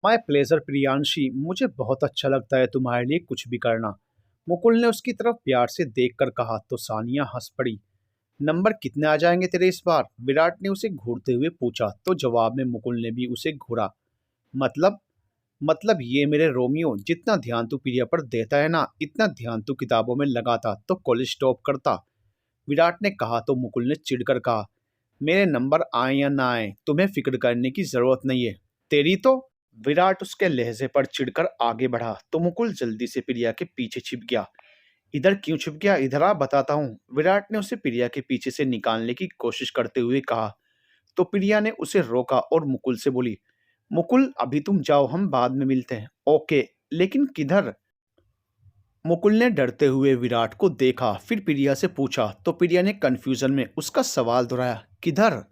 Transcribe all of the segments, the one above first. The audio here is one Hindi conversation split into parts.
माय प्लेजर प्रियांशी, मुझे बहुत अच्छा लगता है तुम्हारे लिए कुछ भी करना। मुकुल ने उसकी तरफ प्यार से देखकर कहा तो सानिया हंस पड़ी। नंबर कितने आ जाएंगे तेरे इस बार? विराट ने उसे घूरते हुए पूछा तो जवाब में मुकुल ने भी उसे घूरा। मतलब मतलब ये मेरे रोमियो, जितना ध्यान तू प्रिया पर देता है ना, इतना ध्यान तू किताबों में लगाता तो कॉलेज टॉप करता। विराट ने कहा तो मुकुल ने चिढ़कर कहा, मेरे नंबर आए या ना आए तुम्हें फिक्र करने की जरूरत नहीं है। तेरी तो। विराट उसके लहजे पर चिढ़कर आगे बढ़ा तो मुकुल जल्दी से प्रिया के पीछे छिप गया। इधर क्यों छिप गया? इधर आ, बताता हूँ। विराट ने उसे प्रिया के पीछे से निकालने की कोशिश करते हुए कहा तो प्रिया ने उसे रोका और मुकुल से बोली, मुकुल अभी तुम जाओ, हम बाद में मिलते हैं। ओके, लेकिन किधर? मुकुल ने डरते हुए विराट को देखा, फिर प्रिया से पूछा तो प्रिया ने कंफ्यूजन में उसका सवाल दोहराया, किधर?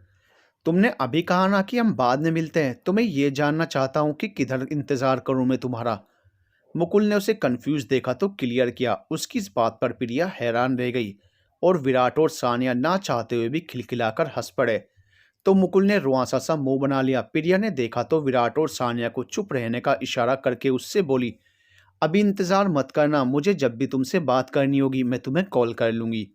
तुमने अभी कहा ना कि हम बाद में मिलते हैं, तो मैं ये जानना चाहता हूँ कि किधर इंतजार करूं मैं तुम्हारा। मुकुल ने उसे कंफ्यूज देखा तो क्लियर किया। उसकी इस बात पर प्रिया हैरान रह गई और विराट और सानिया ना चाहते हुए भी खिलखिलाकर हंस पड़े। तो मुकुल ने रुआंसा सा मुंह बना लिया। प्रिया ने देखा तो विराट और सानिया को चुप रहने का इशारा करके उससे बोली, अभी इंतजार मत करना, मुझे जब भी तुमसे बात करनी होगी मैं तुम्हें कॉल कर लूंगी।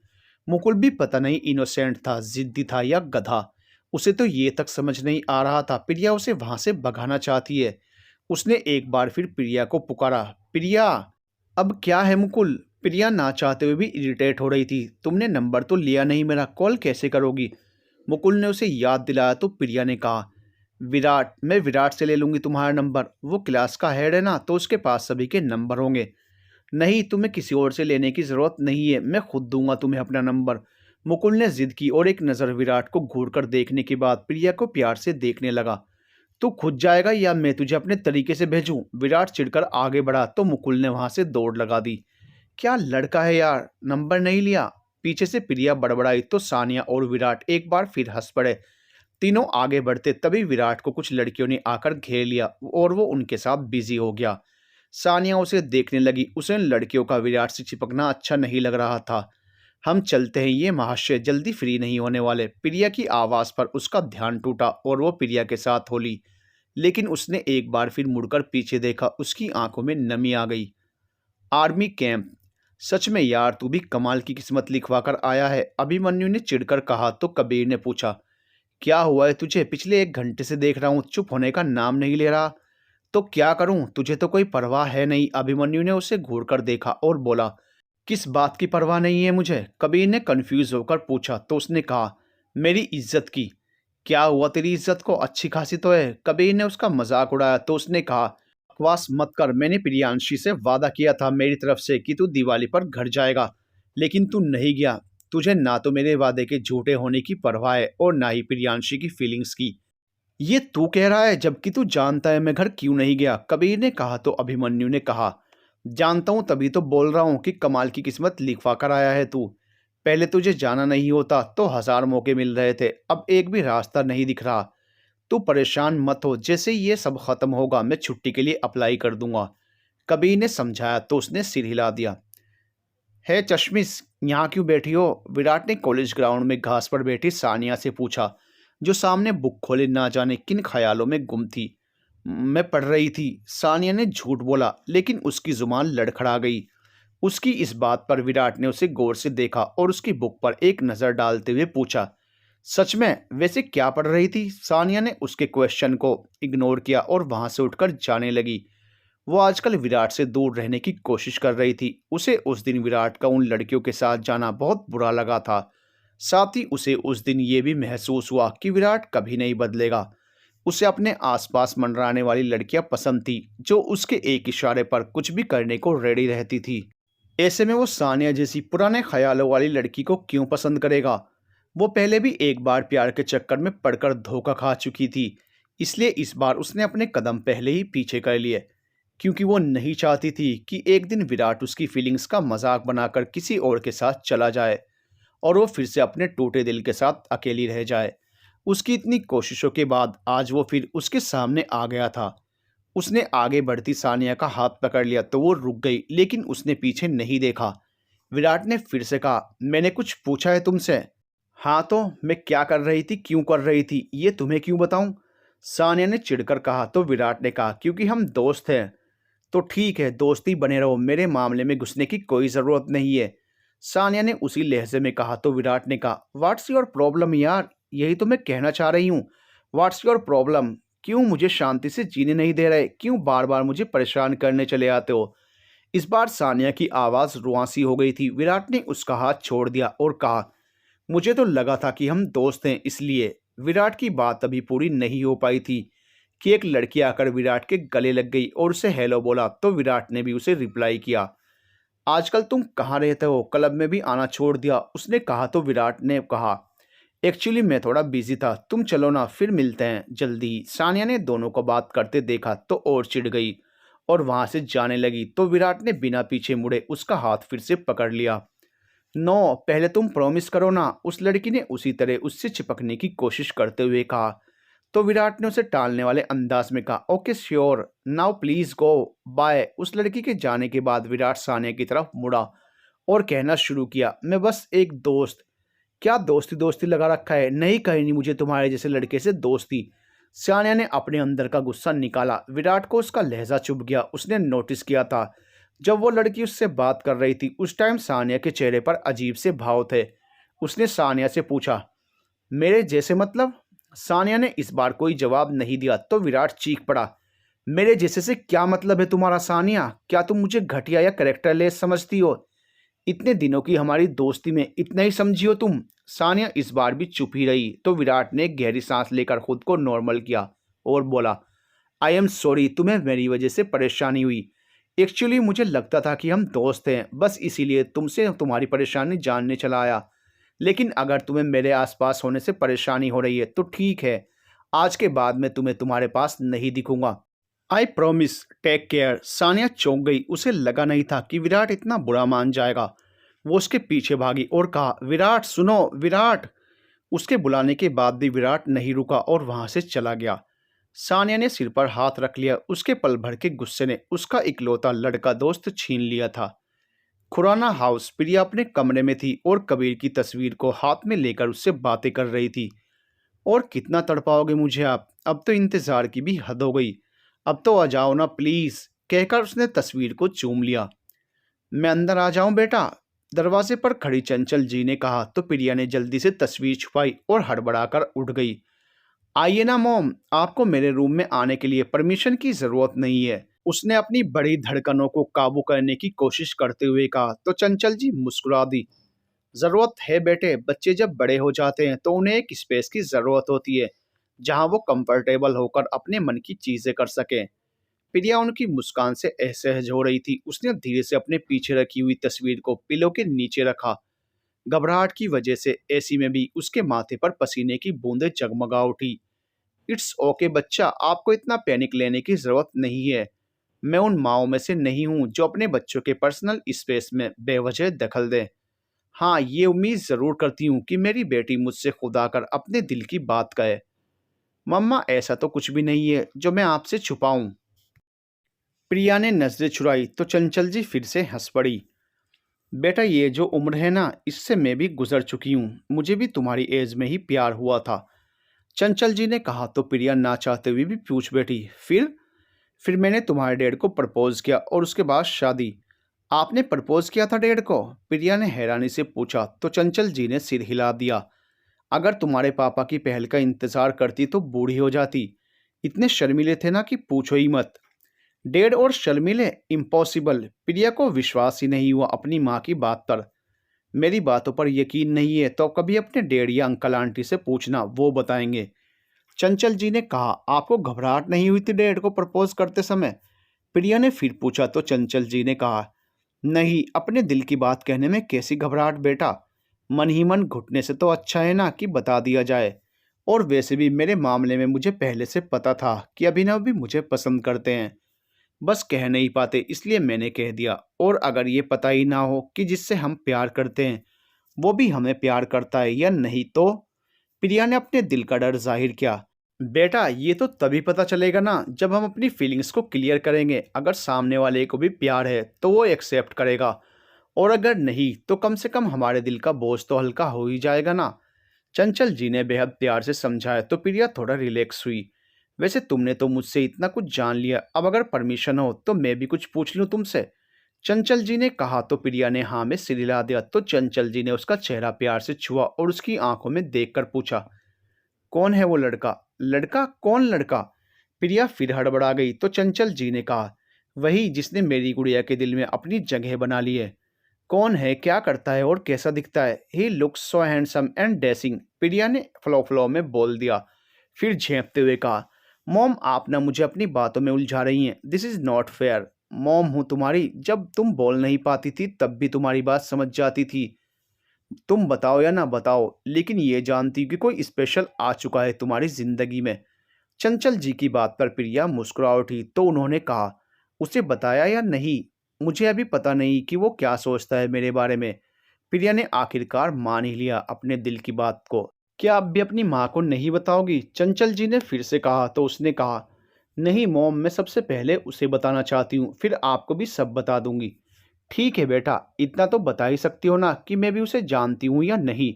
मुकुल भी पता नहीं इनोसेंट था, जिद्दी था या गधा, उसे तो ये तक समझ नहीं आ रहा था प्रिया उसे वहां से भगाना चाहती है। उसने एक बार फिर प्रिया को पुकारा, प्रिया। अब क्या है मुकुल? प्रिया ना चाहते हुए भी इरिटेट हो रही थी। तुमने नंबर तो लिया नहीं मेरा, कॉल कैसे करोगी? मुकुल ने उसे याद दिलाया तो प्रिया ने कहा, विराट, मैं विराट से ले लूंगी तुम्हारा नंबर, वो क्लास का हेड है ना, तो उसके पास सभी के नंबर होंगे। नहीं, तुम्हें किसी और से लेने की जरूरत नहीं है, मैं खुद दूंगा तुम्हें अपना नंबर। मुकुल ने जिद की और एक नज़र विराट को घूरकर देखने के बाद प्रिया को प्यार से देखने लगा। तू खुद जाएगा या मैं तुझे अपने तरीके से भेजूं? विराट चिढ़कर आगे बढ़ा तो मुकुल ने वहां से दौड़ लगा दी। क्या लड़का है यार, नंबर नहीं लिया? पीछे से प्रिया बड़बड़ाई तो सानिया और विराट एक बार फिर हंस पड़े। तीनों आगे बढ़ते तभी विराट को कुछ लड़कियों ने आकर घेर लिया और वो उनके साथ बिजी हो गया। सानिया उसे देखने लगी। उसे उन लड़कियों का विराट से चिपकना अच्छा नहीं लग रहा था। हम चलते हैं, ये महाशय जल्दी फ्री नहीं होने वाले। प्रिया की आवाज पर उसका ध्यान टूटा और वो प्रिया के साथ होली, लेकिन उसने एक बार फिर मुड़कर पीछे देखा। उसकी आंखों में नमी आ गई। आर्मी कैंप, सच में यार तू भी कमाल की किस्मत लिखवा कर आया है, अभिमन्यु ने चिढ़कर कहा तो कबीर ने पूछा, क्या हुआ है तुझे? पिछले 1 घंटे से देख रहा हूँ, चुप होने का नाम नहीं ले रहा। तो क्या करूं, तुझे तो कोई परवाह है नहीं। अभिमन्यु ने उसे घूरकर देखा और बोला, किस बात की परवाह नहीं है मुझे? कबीर ने कंफ्यूज होकर पूछा तो उसने कहा, मेरी इज्जत की। क्या हुआ तेरी इज्जत को? अच्छी खासी तो है। कबीर ने उसका मजाक उड़ाया तो उसने कहा, बकवास मत कर, मैंने प्रियांशी से वादा किया था मेरी तरफ से कि तू दिवाली पर घर जाएगा, लेकिन तू नहीं गया। तुझे ना तो मेरे वादे के झूठे होने की परवाह है और ना ही प्रियांशी की फीलिंग्स की। ये तू कह रहा है जबकि तू जानता है मैं घर क्यों नहीं गया, कबीर ने कहा तो अभिमन्यु ने कहा, जानता हूं तभी तो बोल रहा हूं कि कमाल की किस्मत लिखवा कर आया है तू। पहले तुझे जाना नहीं होता तो 1000 मौके मिल रहे थे, अब एक भी रास्ता नहीं दिख रहा। तू परेशान मत हो, जैसे ये सब खत्म होगा मैं छुट्टी के लिए अप्लाई कर दूंगा। कबीर ने समझाया तो उसने सिर हिला दिया। है चश्मिश, यहाँ क्यों बैठी हो? विराट ने कॉलेज ग्राउंड में घास पर बैठी सानिया से पूछा, जो सामने बुक खोले ना जाने किन ख्यालों में गुम थी। मैं पढ़ रही थी, सानिया ने झूठ बोला, लेकिन उसकी जुबान लड़खड़ा गई। उसकी इस बात पर विराट ने उसे गौर से देखा और उसकी बुक पर एक नज़र डालते हुए पूछा, सच में? वैसे क्या पढ़ रही थी? सानिया ने उसके क्वेश्चन को इग्नोर किया और वहां से उठकर जाने लगी। वो आजकल विराट से दूर रहने की कोशिश कर रही थी। उसे उस दिन विराट का उन लड़कियों के साथ जाना बहुत बुरा लगा था। साथ ही उसे उस दिन ये भी महसूस हुआ कि विराट कभी नहीं बदलेगा। उसे अपने आसपास मंडराने वाली लड़कियां पसंद थी, जो उसके एक इशारे पर कुछ भी करने को रेडी रहती थी। ऐसे में वो सानिया जैसी पुराने ख्यालों वाली लड़की को क्यों पसंद करेगा? वो पहले भी एक बार प्यार के चक्कर में पड़कर धोखा खा चुकी थी, इसलिए इस बार उसने अपने कदम पहले ही पीछे कर लिए, क्योंकि वो नहीं चाहती थी कि एक दिन विराट उसकी फीलिंग्स का मजाक बनाकर किसी और के साथ चला जाए और वो फिर से अपने टूटे दिल के साथ अकेली रह जाए। उसकी इतनी कोशिशों के बाद आज वो फिर उसके सामने आ गया था। उसने आगे बढ़ती सानिया का हाथ पकड़ लिया तो वो रुक गई, लेकिन उसने पीछे नहीं देखा। विराट ने फिर से कहा, मैंने कुछ पूछा है तुमसे? हाँ तो मैं क्या कर रही थी, क्यों कर रही थी, ये तुम्हें क्यों बताऊं? सानिया ने चिढ़कर कहा तो विराट ने कहा क्योंकि हम दोस्त हैं। तो ठीक है, दोस्ती बने रहो, मेरे मामले में घुसने की कोई ज़रूरत नहीं है। सानिया ने उसी लहजे में कहा तो विराट ने कहा व्हाट्स योर प्रॉब्लम यार, यही तो मैं कहना चाह रही हूँ। What's your problem? क्यों मुझे शांति से जीने नहीं दे रहे? क्यों बार बार मुझे परेशान करने चले आते हो? इस बार सानिया की आवाज़ रुआंसी हो गई थी। विराट ने उसका हाथ छोड़ दिया और कहा मुझे तो लगा था कि हम दोस्त हैं इसलिए। विराट की बात अभी पूरी नहीं हो पाई थी कि एक लड़की आकर विराट के गले लग गई और उसे हेलो बोला तो विराट ने भी उसे रिप्लाई किया। आजकल तुम कहाँ रहते हो? क्लब में भी आना छोड़ दिया, उसने कहा तो विराट ने कहा एक्चुअली मैं थोड़ा बिजी था, तुम चलो ना, फिर मिलते हैं जल्दी। सानिया ने दोनों को बात करते देखा तो और चिढ़ गई और वहां से जाने लगी तो विराट ने बिना पीछे मुड़े उसका हाथ फिर से पकड़ लिया। नो, पहले तुम प्रॉमिस करो ना, उस लड़की ने उसी तरह उससे चिपकने की कोशिश करते हुए कहा तो विराट ने उसे टालने वाले अंदाज में कहा okay sure, now please go bye. उस लड़की के जाने के बाद विराट सानिया की तरफ मुड़ा और कहना शुरू किया मैं बस एक दोस्त। क्या दोस्ती दोस्ती लगा रखा है? नहीं, कहीं नहीं मुझे तुम्हारे जैसे लड़के से दोस्ती। सानिया ने अपने अंदर का गुस्सा निकाला। विराट को उसका लहजा चुभ गया। उसने नोटिस किया था जब वो लड़की उससे बात कर रही थी उस टाइम सानिया के चेहरे पर अजीब से भाव थे। उसने सानिया से पूछा मेरे जैसे मतलब? सानिया ने इस बार कोई जवाब नहीं दिया तो विराट चीख पड़ा मेरे जैसे से क्या मतलब है तुम्हारा सानिया? क्या तुम मुझे घटिया या कैरेक्टरलेस समझती हो? इतने दिनों की हमारी दोस्ती में इतना ही समझी हो तुम? सानिया इस बार भी चुप ही रही तो विराट ने एक गहरी सांस लेकर खुद को नॉर्मल किया और बोला आई एम सॉरी, तुम्हें मेरी वजह से परेशानी हुई। एक्चुअली मुझे लगता था कि हम दोस्त हैं, बस इसीलिए तुमसे तुम्हारी परेशानी जानने चला आया। लेकिन अगर तुम्हें मेरे आसपास होने से परेशानी हो रही है तो ठीक है, आज के बाद मैं तुम्हें तुम्हारे पास नहीं दिखूंगा। I promise, take care. Sania चौंक गई। उसे लगा नहीं था कि विराट इतना बुरा मान जाएगा। वो उसके पीछे भागी और कहा विराट सुनो, विराट। उसके बुलाने के बाद भी विराट नहीं रुका और वहां से चला गया। सानिया ने सिर पर हाथ रख लिया। उसके पल भर के गुस्से ने उसका इकलौता लड़का दोस्त छीन लिया था। खुराना हाउस। प्रिया अपने कमरे में थी और कबीर की तस्वीर को हाथ में लेकर उससे बातें कर रही थी। और कितना तड़पाओगे मुझे आप? अब तो इंतजार की भी हद हो गई। अब तो आ जाओ ना प्लीज, कहकर उसने तस्वीर को चूम लिया। मैं अंदर आ जाऊं बेटा? दरवाजे पर खड़ी चंचल जी ने कहा तो प्रिया ने जल्दी से तस्वीर छुपाई और हड़बड़ाकर उठ गई। आइए ना मॉम, आपको मेरे रूम में आने के लिए परमिशन की जरूरत नहीं है, उसने अपनी बड़ी धड़कनों को काबू करने की कोशिश करते हुए कहा तो चंचल जी मुस्कुरा दी। जरूरत है बेटे, बच्चे जब बड़े हो जाते हैं तो उन्हें एक स्पेस की जरूरत होती है जहां वो कंफर्टेबल होकर अपने मन की चीजें कर सकें। प्रिया उनकी मुस्कान से असहज हो रही थी। उसने धीरे से अपने पीछे रखी हुई तस्वीर को पिलो के नीचे रखा। घबराहट की वजह से एसी में भी उसके माथे पर पसीने की बूंदें जगमगा उठी। इट्स ओके बच्चा, आपको इतना पैनिक लेने की जरूरत नहीं है। मैं उन माओं में से नहीं हूं जो अपने बच्चों के पर्सनल स्पेस में बेवजह दखल दें। हाँ, ये उम्मीद जरूर करती हूँ कि मेरी बेटी मुझसे खुद आकर अपने दिल की बात कहे। मम्मा, ऐसा तो कुछ भी नहीं है जो मैं आपसे छुपाऊं। प्रिया ने नजरें चुराई तो चंचल जी फिर से हंस पड़ी। बेटा, ये जो उम्र है ना, इससे मैं भी गुजर चुकी हूँ। मुझे भी तुम्हारी एज में ही प्यार हुआ था। चंचल जी ने कहा तो प्रिया ना चाहते हुए भी पूछ बैठी फिर मैंने तुम्हारे डैड को प्रपोज किया और उसके बाद शादी। आपने प्रपोज किया था डैड को? प्रिया ने हैरानी से पूछा तो चंचल जी ने सिर हिला दिया। अगर तुम्हारे पापा की पहल का इंतजार करती तो बूढ़ी हो जाती। इतने शर्मीले थे ना कि पूछो ही मत। डैड और शर्मीले? इम्पॉसिबल। प्रिया को विश्वास ही नहीं हुआ अपनी माँ की बात पर। मेरी बातों पर यकीन नहीं है तो कभी अपने डैड या अंकल आंटी से पूछना, वो बताएंगे। चंचल जी ने कहा आपको घबराहट नहीं हुई थी डैड को प्रपोज करते समय? प्रिया ने फिर पूछा तो चंचल जी ने कहा नहीं, अपने दिल की बात कहने में कैसी घबराहट बेटा। मन ही मन घुटने से तो अच्छा है ना कि बता दिया जाए। और वैसे भी मेरे मामले में मुझे पहले से पता था कि अभिनव भी मुझे पसंद करते हैं, बस कह नहीं पाते इसलिए मैंने कह दिया। और अगर ये पता ही ना हो कि जिससे हम प्यार करते हैं वो भी हमें प्यार करता है या नहीं तो? प्रिया ने अपने दिल का डर जाहिर किया। बेटा, ये तो तभी पता चलेगा ना जब हम अपनी फीलिंग्स को क्लियर करेंगे। अगर सामने वाले को भी प्यार है तो वो एक्सेप्ट करेगा, और अगर नहीं तो कम से कम हमारे दिल का बोझ तो हल्का हो ही जाएगा ना। चंचल जी ने बेहद प्यार से समझाया तो प्रिया थोड़ा रिलैक्स हुई। वैसे तुमने तो मुझसे इतना कुछ जान लिया, अब अगर परमिशन हो तो मैं भी कुछ पूछ लूं तुमसे। चंचल जी ने कहा तो प्रिया ने हाँ में सिर हिला दिया। तो चंचल जी ने उसका चेहरा प्यार से छुआ और उसकी आंखों में देखकर पूछा, कौन है वो लड़का? लड़का? कौन लड़का? प्रिया फिर हड़बड़ा गई। तो चंचल जी ने कहा, वही जिसने मेरी गुड़िया के दिल में अपनी जगह बना ली है। कौन है, क्या करता है और कैसा दिखता है? He looks so handsome and dashing, Priya ने फ्लो फ्लो में बोल दिया। फिर झेंपते हुए कहा, मॉम आप ना मुझे अपनी बातों में उलझा रही हैं। This is not fair. Mom हूँ तुम्हारी, जब तुम बोल नहीं पाती थी तब भी तुम्हारी बात समझ जाती थी। तुम बताओ या ना बताओ, लेकिन ये जानती कि कोई स्पेशल आ चुका है तुम्हारी जिंदगी में। चंचल जी की बात पर प्रिया मुस्कुरा उठी। तो उन्होंने कहा, उसे बताया या नहीं? मुझे अभी पता नहीं कि वो क्या सोचता है मेरे बारे में। प्रिया ने आखिरकार मान ही लिया अपने दिल की बात को। क्या अब भी अपनी माँ को नहीं बताओगी? चंचल जी ने फिर से कहा। तो उसने कहा, नहीं मॉम, मैं सबसे पहले उसे बताना चाहती हूँ, फिर आपको भी सब बता दूंगी। ठीक है बेटा, इतना तो बता ही सकती हो ना कि मैं भी उसे जानती हूँ या नहीं।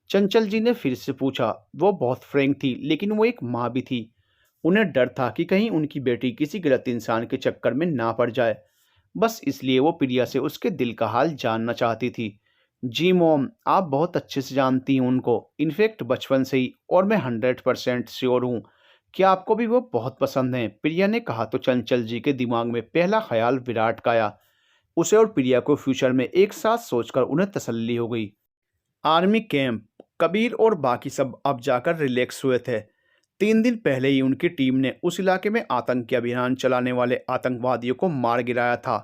चंचल जी ने फिर से पूछा। वो बहुत फ्रैंक थी, लेकिन वो एक माँ भी थी। उन्हें डर था कि कहीं उनकी बेटी किसी गलत इंसान के चक्कर में ना पड़ जाए। बस इसलिए वो प्रिया से उसके दिल का हाल जानना चाहती थी। जी मॉम, आप बहुत अच्छे से जानती हैं उनको, इनफैक्ट बचपन से ही, और मैं 100% श्योर हूँ कि आपको भी वो बहुत पसंद है, प्रिया ने कहा। तो चंचल जी के दिमाग में पहला ख्याल विराट का आया। उसे और प्रिया को फ्यूचर में एक साथ सोचकर उन्हें तसल्ली हो गई। Army camp. कबीर और बाकी सब अब जाकर रिलैक्स हुए थे। 3 दिन पहले ही उनकी टीम ने उस इलाके में आतंकी अभियान चलाने वाले आतंकवादियों को मार गिराया था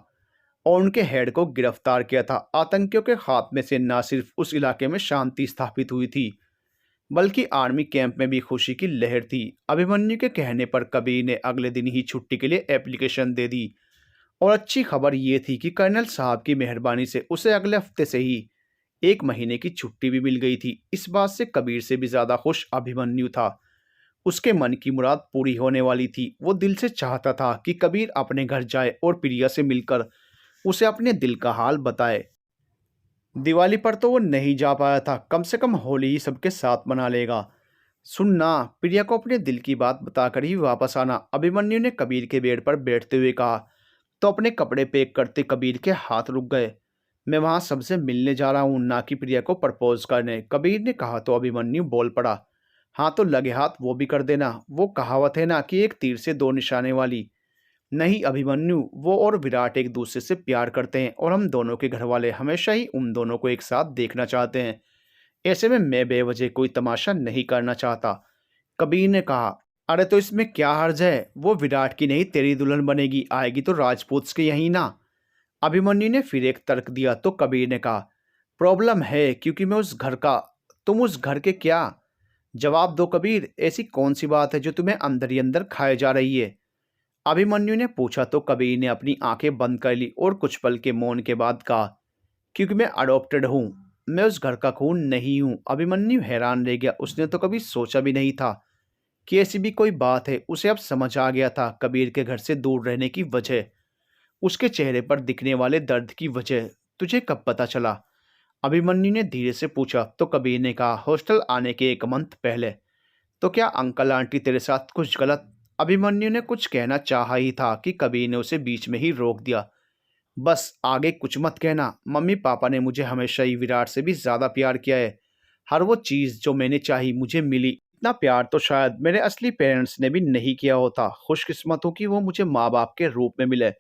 और उनके हेड को गिरफ्तार किया था। आतंकियों के खात्मे से न सिर्फ उस इलाके में शांति स्थापित हुई थी, बल्कि आर्मी कैंप में भी खुशी की लहर थी। अभिमन्यु के कहने पर कबीर ने अगले दिन ही छुट्टी के लिए एप्लीकेशन दे दी और अच्छी खबर ये थी कि कर्नल साहब की मेहरबानी से उसे अगले हफ्ते से ही 1 महीने की छुट्टी भी मिल गई थी। इस बात से कबीर से भी ज्यादा खुश अभिमन्यु था। उसके मन की मुराद पूरी होने वाली थी। वो दिल से चाहता था कि कबीर अपने घर जाए और प्रिया से मिलकर उसे अपने दिल का हाल बताए। दिवाली पर तो वो नहीं जा पाया था, कम से कम होली ही सबके साथ मना लेगा। सुनना, प्रिया को अपने दिल की बात बताकर ही वापस आना, अभिमन्यु ने कबीर के बेड पर बैठते हुए कहा। तो अपने कपड़े पैक करते कबीर के हाथ रुक गए। मैं वहां सबसे मिलने जा रहा हूँ, ना कि प्रिया को प्रपोज करने, कबीर ने कहा। तो अभिमन्यु बोल पड़ा, हाँ तो लगे हाथ वो भी कर देना। वो कहावत है ना कि एक तीर से दो निशाने वाली। नहीं अभिमन्यु, वो और विराट एक दूसरे से प्यार करते हैं और हम दोनों के घर वाले हमेशा ही उन दोनों को एक साथ देखना चाहते हैं। ऐसे में मैं बेवजह कोई तमाशा नहीं करना चाहता। कबीर ने कहा, अरे तो इसमें क्या हर्ज है? वो विराट की नहीं तेरी दुल्हन बनेगी, आएगी तो राजपूत के यहीं ना। अभिमन्यु ने फिर एक तर्क दिया। तो कबीर ने कहा, प्रॉब्लम है क्योंकि मैं उस घर का, तुम उस घर के क्या? जवाब दो कबीर, ऐसी कौन सी बात है जो तुम्हें अंदर ही अंदर खाए जा रही है? अभिमन्यु ने पूछा। तो कबीर ने अपनी आंखें बंद कर ली और कुछ पल के मौन के बाद कहा, क्योंकि मैं अडॉप्टेड हूँ, मैं उस घर का खून नहीं हूँ। अभिमन्यु हैरान रह गया। उसने तो कभी सोचा भी नहीं था कि ऐसी भी कोई बात है। उसे अब समझ आ गया था कबीर के घर से दूर रहने की वजह, उसके चेहरे पर दिखने वाले दर्द की वजह। तुझे कब पता चला? अभिमन्यु ने धीरे से पूछा। तो कबीर ने कहा, हॉस्टल आने के 1 मंथ पहले। तो क्या अंकल आंटी तेरे साथ कुछ गलत? अभिमन्यु ने कुछ कहना चाहा ही था कि कबीर ने उसे बीच में ही रोक दिया। बस आगे कुछ मत कहना, मम्मी पापा ने मुझे हमेशा ही विराट से भी ज्यादा प्यार किया है। हर वो चीज जो मैंने चाही मुझे मिली। इतना प्यार तो शायद मेरे असली पेरेंट्स ने भी नहीं किया होता। खुशकिस्मत हूँ कि वो मुझे माँ बाप के रूप में मिले।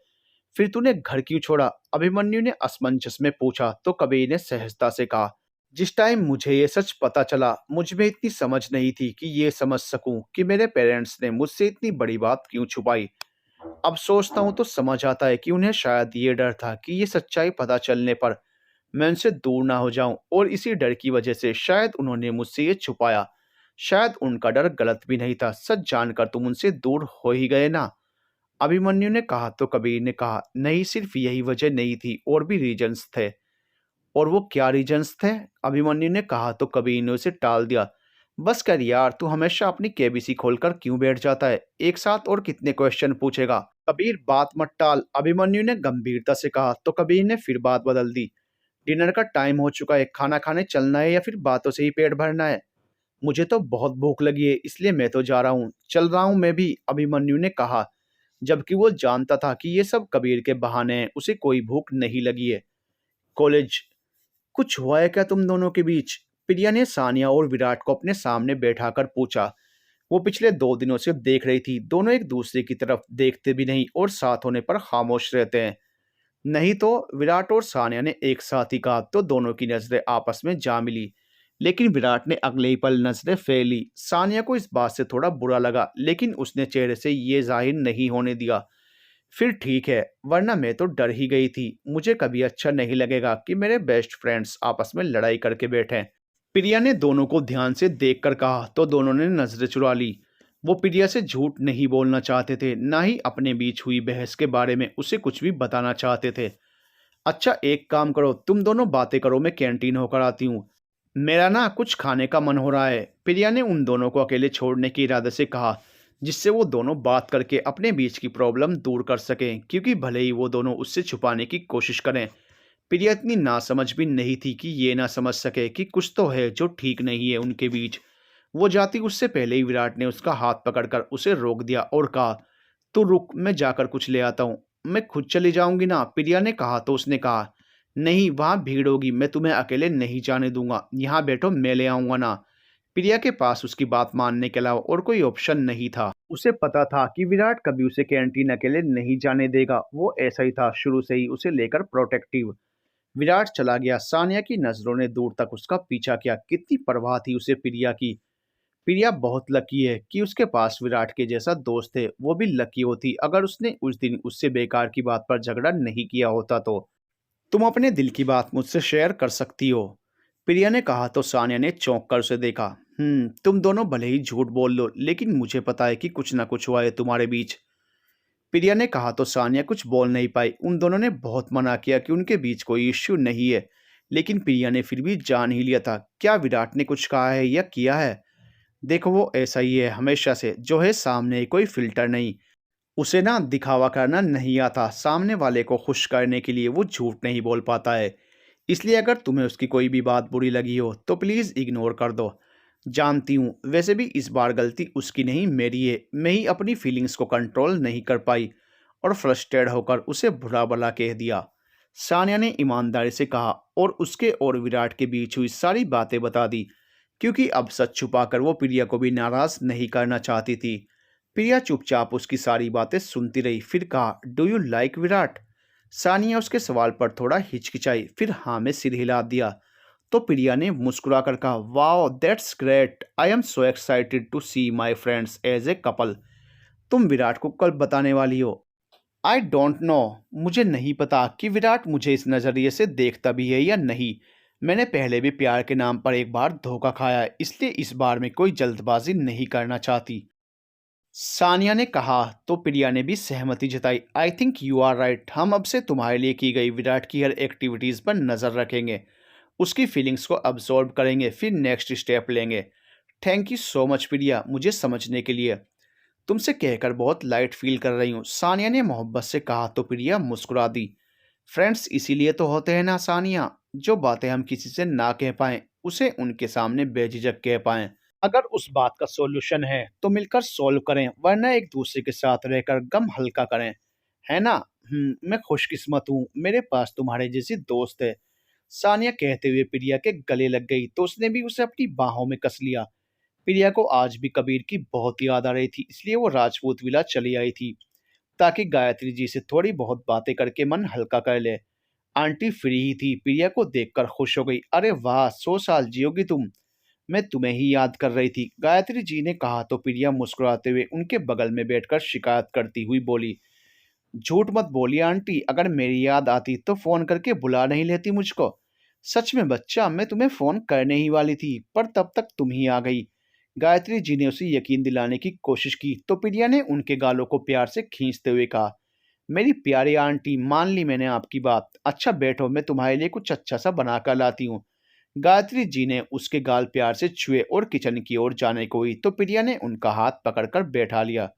फिर तूने घर क्यों छोड़ा? अभिमन्यु ने असमंजस में पूछा। तो कबीर ने सहजता से कहा, जिस टाइम मुझे ये सच पता चला, मुझ में इतनी समझ नहीं थी कि ये समझ सकूं कि मेरे पेरेंट्स ने मुझसे इतनी बड़ी बात क्यों छुपाई। अब सोचता हूं तो समझ आता है कि उन्हें शायद ये डर था कि ये सच्चाई पता चलने पर मैं उनसे दूर ना हो जाऊं, और इसी डर की वजह से शायद उन्होंने मुझसे ये छुपाया। शायद उनका डर गलत भी नहीं था। सच जानकर तुम उनसे दूर हो ही गए ना? अभिमन्यु ने कहा। तो कबीर ने कहा, नहीं सिर्फ यही वजह नहीं थी, और भी रीजंस थे। और वो क्या रीजंस थे? अभिमन्यु ने कहा। तो कबीर ने उसे टाल दिया। बस कर यार, तू हमेशा अपनी केबीसी खोलकर क्यों बैठ जाता है? एक साथ और कितने क्वेश्चन पूछेगा? कबीर बात मत टाल, अभिमन्यु ने गंभीरता से कहा। तो कबीर ने फिर बात बदल दी, डिनर का टाइम हो चुका है, खाना खाने चलना है या फिर बातों से ही पेट भरना है? मुझे तो बहुत भूख लगी है, इसलिए मैं तो जा रहा हूँ। चल रहा हूँ मैं भी, अभिमन्यु ने कहा, जबकि वो जानता था कि ये सब कबीर के बहाने हैं, उसे कोई भूख नहीं लगी है। कॉलेज, कुछ हुआ है क्या तुम दोनों के बीच? प्रिया ने सानिया और विराट को अपने सामने बैठाकर पूछा। वो पिछले 2 दिनों से देख रही थी, दोनों एक दूसरे की तरफ देखते भी नहीं और साथ होने पर खामोश रहते हैं। नहीं तो, विराट और सानिया ने एक साथ ही कहा तो दोनों की नजरें आपस में जा मिली। लेकिन विराट ने अगले ही पल नजरें फेर ली। सानिया को इस बात से थोड़ा बुरा लगा, लेकिन उसने चेहरे से ये जाहिर नहीं होने दिया। फिर ठीक है, वरना मैं तो डर ही गई थी। मुझे कभी अच्छा नहीं लगेगा कि मेरे बेस्ट फ्रेंड्स आपस में लड़ाई करके बैठें। प्रिया ने दोनों को ध्यान से देखकर कहा तो दोनों ने नजरें चुरा ली। वो प्रिया से झूठ नहीं बोलना चाहते थे, ना ही अपने बीच हुई बहस के बारे में उसे कुछ भी बताना चाहते थे। अच्छा, एक काम करो, तुम दोनों बातें करो, मैं कैंटीन होकर आती हूँ। मेरा ना कुछ खाने का मन हो रहा है। प्रिया ने उन दोनों को अकेले छोड़ने के इरादे से कहा, जिससे वो दोनों बात करके अपने बीच की प्रॉब्लम दूर कर सकें, क्योंकि भले ही वो दोनों उससे छुपाने की कोशिश करें, प्रिया इतनी नासमझ भी नहीं थी कि ये ना समझ सके कि कुछ तो है जो ठीक नहीं है उनके बीच। वो जाती उससे पहले ही विराट ने उसका हाथ पकड़कर उसे रोक दिया और कहा, तू रुक, मैं जाकर कुछ ले आता हूँ। मैं खुद चली जाऊंगी ना, प्रिया ने कहा तो उसने कहा, नहीं, वहां भीड़ होगी, मैं तुम्हें अकेले नहीं जाने दूंगा। यहाँ बैठो, मैं ले आऊंगा ना। प्रिया के पास उसकी बात मानने के अलावा और कोई ऑप्शन नहीं था। उसे पता था कि विराट कभी उसे कैंटीन अकेले नहीं जाने देगा। वो ऐसा ही था, शुरू से ही उसे लेकर प्रोटेक्टिव। विराट चला गया। सानिया की नजरों ने दूर तक उसका पीछा किया। कितनी परवाह थी उसे प्रिया की। प्रिया बहुत लकी है कि उसके पास विराट के जैसा दोस्त है। वो भी लकी होती अगर उसने उस दिन उससे बेकार की बात पर झगड़ा नहीं किया होता तो। तुम अपने दिल की बात मुझसे शेयर कर सकती हो, प्रिया ने कहा तो सानिया ने चौंक कर उसे देखा। तुम दोनों भले ही झूठ बोल लो, लेकिन मुझे पता है कि कुछ ना कुछ हुआ है तुम्हारे बीच। प्रिया ने कहा तो सानिया कुछ बोल नहीं पाई। उन दोनों ने बहुत मना किया कि उनके बीच कोई इश्यू नहीं है, लेकिन प्रिया ने फिर भी जान ही लिया था। क्या विराट ने कुछ कहा है या किया है? देखो, वो ऐसा ही है हमेशा से, जो है सामने, कोई फिल्टर नहीं। उसे ना दिखावा करना नहीं आता। सामने वाले को खुश करने के लिए वो झूठ नहीं बोल पाता है। इसलिए अगर तुम्हें उसकी कोई भी बात बुरी लगी हो तो प्लीज़ इग्नोर कर दो। जानती हूँ, वैसे भी इस बार गलती उसकी नहीं मेरी है। मैं ही अपनी फीलिंग्स को कंट्रोल नहीं कर पाई और फ्रस्ट्रेट होकर उसे बुरा भला कह दिया। सानिया ने ईमानदारी से कहा और उसके और विराट के बीच हुई सारी बातें बता दी, क्योंकि अब सच छुपाकर वो प्रिया को भी नाराज नहीं करना चाहती थी। प्रिया चुपचाप उसकी सारी बातें सुनती रही। फिर कहा, do you like Virat? Sania उसके सवाल पर थोड़ा हिचकिचाई, फिर हाँ में सिर हिला दिया। तो प्रिया ने मुस्कुराकर कहा, wow that's great, I am so excited to see my friends as a couple. तुम विराट को कल बताने वाली हो? आई डोंट नो, मुझे नहीं पता कि विराट मुझे इस नज़रिए से देखता भी है या नहीं। मैंने पहले भी प्यार के नाम पर एक बार धोखा खाया है, इसलिए इस बार मैं कोई जल्दबाजी नहीं करना चाहती। सानिया ने कहा तो प्रिया ने भी सहमति जताई। I think you are right, हम अब से तुम्हारे लिए की गई विराट की हर एक्टिविटीज़ पर नज़र रखेंगे, उसकी फीलिंग्स को अब्सॉर्ब करेंगे, फिर नेक्स्ट स्टेप लेंगे। थैंक यू सो मच प्रिया, मुझे समझने के लिए। तुमसे कहकर बहुत लाइट फील कर रही हूँ, सानिया ने मोहब्बत से कहा तो प्रिया मुस्कुरा दी। फ्रेंड्स इसीलिए तो होते हैं ना सानिया, जो बातें हम किसी से ना कह पाएं उसे उनके सामने बेझिझक कह पाएं। अगर उस बात का सॉल्यूशन है तो मिलकर सॉल्व करें, वरना एक दूसरे के साथ रहकर गम हल्का करें, है ना? मैं खुशकिस्मत हूँ, मेरे पास तुम्हारे जैसी दोस्त है। सानिया कहते हुए प्रिया के गले लग गई तो उसने भी उसे अपनी बाहों में कस लिया। प्रिया को आज भी कबीर की बहुत याद आ रही थी, इसलिए वो राजपूत विला चली आई थी ताकि गायत्री जी से थोड़ी बहुत बातें करके मन हल्का कर ले। आंटी फ्री ही थी, प्रिया को देखकर खुश हो गई। अरे वाह, 100 साल जियोगी तुम, मैं तुम्हें ही याद कर रही थी, गायत्री जी ने कहा तो प्रिया मुस्कुराते हुए उनके बगल में बैठकर शिकायत करती हुई बोली, झूठ मत बोलिए आंटी, अगर मेरी याद आती तो फोन करके बुला नहीं लेती मुझको। सच में बच्चा, मैं तुम्हें फोन करने ही वाली थी, पर तब तक तुम ही आ गई। गायत्री जी ने उसे यकीन दिलाने की कोशिश की तो प्रिया ने उनके गालों को प्यार से खींचते हुए कहा, मेरी प्यारी आंटी, मान ली मैंने आपकी बात। अच्छा बैठो, मैं तुम्हारे लिए कुछ अच्छा सा बना कर लाती हूँ। गायत्री जी ने उसके गाल प्यार से छुए और किचन की ओर जाने को हुई तो प्रिया ने उनका हाथ पकड़कर बैठा लिया।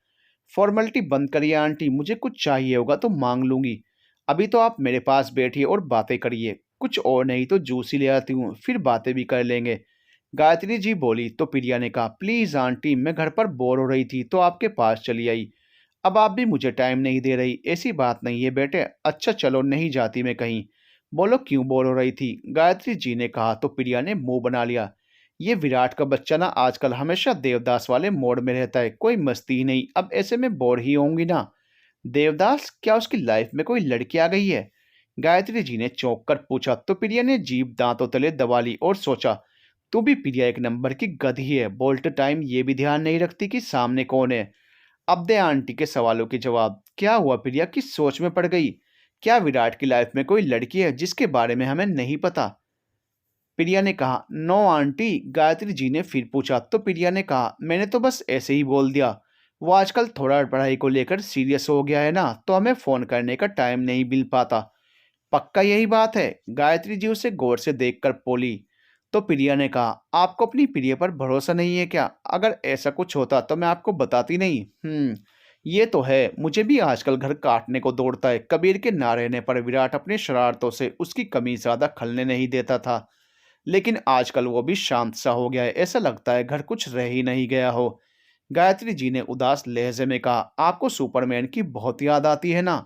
फॉर्मेलिटी बंद करिए आंटी, मुझे कुछ चाहिए होगा तो मांग लूंगी। अभी तो आप मेरे पास बैठिए और बातें करिए, कुछ और नहीं तो जूस ही ले आती हूँ, फिर बातें भी कर लेंगे। गायत्री जी बोली तो प्रिया ने कहा, प्लीज आंटी, मैं घर पर बोर हो रही थी तो आपके पास चली आई। अब आप भी मुझे टाइम नहीं दे रही, ऐसी बात नहीं है बेटे। अच्छा चलो, नहीं जाती मैं कहीं। बोलो क्यों बोर हो रही थी? गायत्री जी ने कहा तो प्रिया ने मुंह बना लिया। ये विराट का बच्चा ना आजकल हमेशा देवदास वाले मोड में रहता है, कोई मस्ती ही नहीं, अब ऐसे में बोर ही होंगी ना। देवदास? क्या उसकी लाइफ में कोई लड़की आ गई है? गायत्री जी ने चौंक कर पूछा तो प्रिया ने जीभ दांतों तले दबा ली और सोचा, तू भी प्रिया एक नंबर की गधी है, बोल्ट टाइम ये भी ध्यान नहीं रखती कि सामने कौन है। अब दे आंटी के सवालों के जवाब। क्या हुआ प्रिया, किस सोच में पड़ गई? क्या विराट की लाइफ में कोई लड़की है जिसके बारे में हमें नहीं पता? प्रिया ने कहा, नो आंटी। गायत्री जी ने फिर पूछा तो प्रिया ने कहा, मैंने तो बस ऐसे ही बोल दिया। वो आजकल थोड़ा पढ़ाई को लेकर सीरियस हो गया है ना, तो हमें फोन करने का टाइम नहीं मिल पाता। पक्का यही बात है? गायत्री जी उसे गौर से देखकर बोली। तो प्रिया ने कहा, आपको अपनी प्रिय पर भरोसा नहीं है क्या? अगर ऐसा कुछ होता तो मैं आपको बताती नहीं। ये तो है, मुझे भी आजकल घर काटने को दौड़ता है। कबीर के ना रहने पर विराट अपनी शरारतों से उसकी कमी ज्यादा खलने नहीं देता था, लेकिन आजकल वो भी शांत सा हो गया है, ऐसा लगता है घर कुछ रह ही नहीं गया हो। गायत्री जी ने उदास लहजे में कहा, आपको सुपरमैन की बहुत याद आती है ना?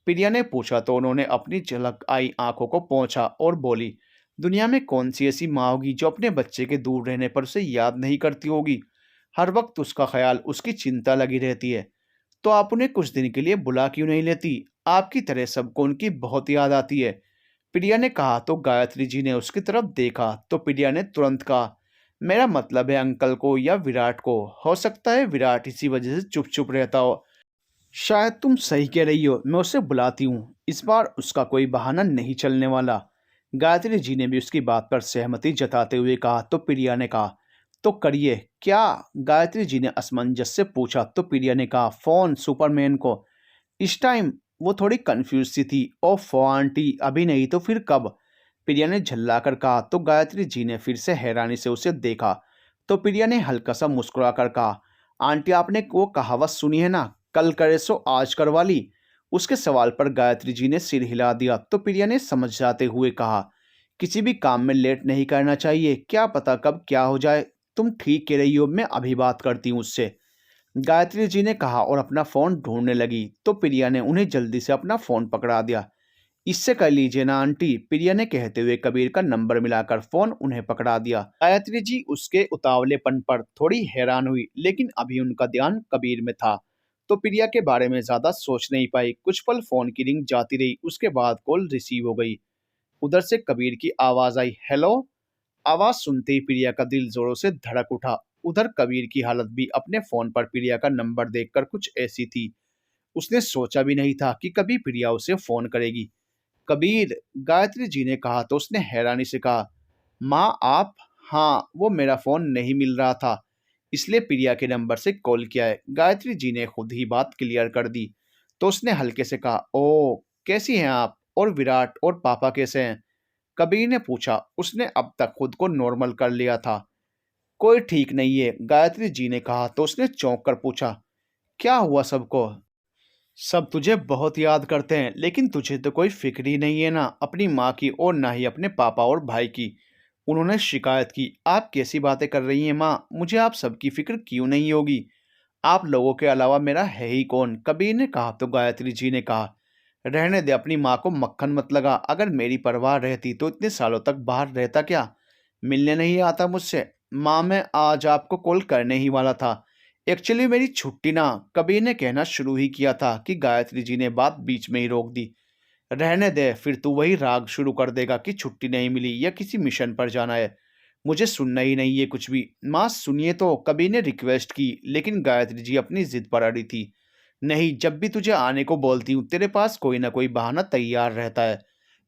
प्रिया ने पूछा तो उन्होंने अपनी झलक आई आंखों को पोंछा और बोली, दुनिया में कौन सी ऐसी माँ होगी जो अपने बच्चे के दूर रहने पर उसे याद नहीं करती होगी? हर वक्त उसका ख्याल, उसकी चिंता लगी रहती है। तो आप उन्हें कुछ दिन के लिए बुला क्यों नहीं लेती? आपकी तरह सबको उनकी बहुत याद आती है। प्रिया ने कहा तो गायत्री जी ने उसकी तरफ देखा तो प्रिया ने तुरंत कहा, मेरा मतलब है अंकल को या विराट को। हो सकता है विराट इसी वजह से चुप चुप रहता हो। शायद तुम सही कह रही हो, मैं उसे बुलाती हूँ। इस बार उसका कोई बहाना नहीं चलने वाला। गायत्री जी ने भी उसकी बात पर सहमति जताते हुए कहा तो प्रिया ने कहा, तो करिए क्या? गायत्री जी ने असमंजस से पूछा तो प्रिया ने कहा, फोन सुपरमैन को। इस टाइम वो थोड़ी कंफ्यूज सी थी। ओफो आंटी, अभी नहीं तो फिर कब? प्रिया ने झल्ला कर कहा तो गायत्री जी ने फिर से हैरानी से उसे देखा। तो प्रिया ने हल्का सा मुस्कुरा कर कहा, आंटी आपने वो कहावत सुनी है ना, कल करे सो आज करवा ली? उसके सवाल पर गायत्री जी ने सिर हिला दिया तो प्रिया ने समझ जाते हुए कहा, किसी भी काम में लेट नहीं करना चाहिए, क्या पता कब क्या हो जाए। तुम ठीक कह रही हो, मैं अभी बात करती हूँ उससे। गायत्री जी ने कहा और अपना फोन ढूंढने लगी तो प्रिया ने उन्हें जल्दी से अपना फोन पकड़ा दिया। इससे कर लीजिए ना आंटी, प्रिया ने कहते हुए कबीर का नंबर मिलाकर फोन उन्हें पकड़ा दिया। गायत्री जी उसके उतावलेपन पर थोड़ी हैरान हुई, लेकिन अभी उनका ध्यान कबीर में था, तो प्रिया के बारे में ज्यादा सोच नहीं पाई। कुछ पल फोन की रिंग जाती रही, उसके बाद कॉल रिसीव हो गई। उधर से कबीर की आवाज आई, हेलो। आवाज सुनते ही प्रिया का दिल जोरों से धड़क उठा। उधर कबीर की हालत भी अपने फोन पर प्रिया का नंबर देखकर कुछ ऐसी थी, उसने सोचा भी नहीं था कि कभी प्रिया उसे फोन करेगी। कबीर, गायत्री जी ने कहा तो उसने हैरानी से कहा, माँ आप? हाँ, वो मेरा फोन नहीं मिल रहा था, इसलिए प्रिया के नंबर से कॉल किया है। गायत्री जी ने खुद ही बात क्लियर कर दी तो उसने हल्के से कहा, ओ कैसी हैं आप, और विराट और पापा कैसे हैं? कबीर ने पूछा। उसने अब तक खुद को नॉर्मल कर लिया था। कोई ठीक नहीं है, गायत्री जी ने कहा तो उसने चौंक कर पूछा, क्या हुआ सबको? सब तुझे बहुत याद करते हैं, लेकिन तुझे तो कोई फिक्र ही नहीं है ना अपनी माँ की और ना ही अपने पापा और भाई की। उन्होंने शिकायत की। आप कैसी बातें कर रही हैं माँ, मुझे आप सबकी फिक्र क्यों नहीं होगी? आप लोगों के अलावा मेरा है ही कौन? कबीर ने कहा तो गायत्री जी ने कहा, रहने दे, अपनी माँ को मक्खन मत लगा। अगर मेरी परवाह रहती तो इतने सालों तक बाहर रहता क्या? मिलने नहीं आता मुझसे? माँ मैं आज आपको कॉल करने ही वाला था, एक्चुअली मेरी छुट्टी ना। कबीर ने कहना शुरू ही किया था कि गायत्री जी ने बात बीच में ही रोक दी। रहने दे, फिर तू वही राग शुरू कर देगा कि छुट्टी नहीं मिली या किसी मिशन पर जाना है। मुझे सुनना ही नहीं है कुछ भी। माँ सुनिए तो, कबीर ने रिक्वेस्ट की, लेकिन गायत्री जी अपनी जिद पर अड़ी थी। नहीं, जब भी तुझे आने को बोलती हूँ तेरे पास कोई ना कोई बहाना तैयार रहता है,